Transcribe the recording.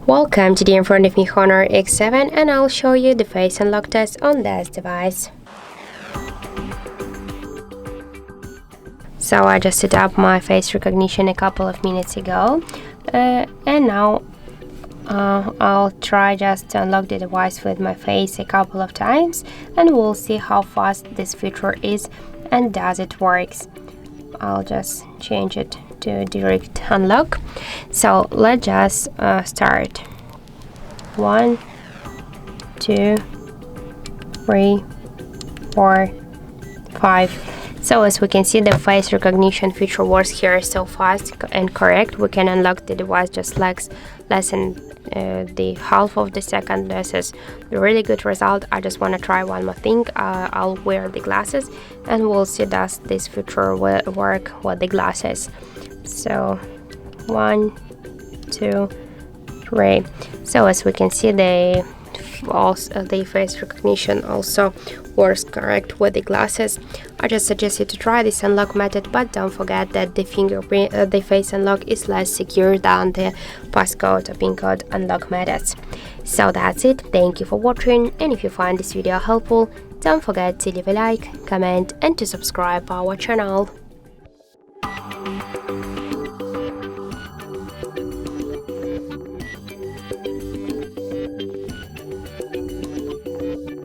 Welcome to the in front of me Honor X7, and I'll show you the face unlock test on this device. So I just set up my face recognition a couple of minutes ago, and now I'll try just to unlock the device with my face a couple of times, and we'll see how fast this feature is and does it works. I'll just change it to direct unlock. So let's just start. 1 2 3 4 5. So as we can see, the face recognition feature works here so fast and correct. We can unlock the device just less than the half of the second. This is a really good result. I just want to try one more thing. I'll wear the glasses and we'll see does this feature work with the glasses. So 1 2 3. So as we can see, the face recognition also works correct with the glasses. I just suggest you to try this unlock method, but don't forget that the fingerprint, the face unlock is less secure than the passcode or pin code unlock methods. So that's it. Thank you for watching, and if you find this video helpful, don't forget to leave a like, comment, and to subscribe our channel.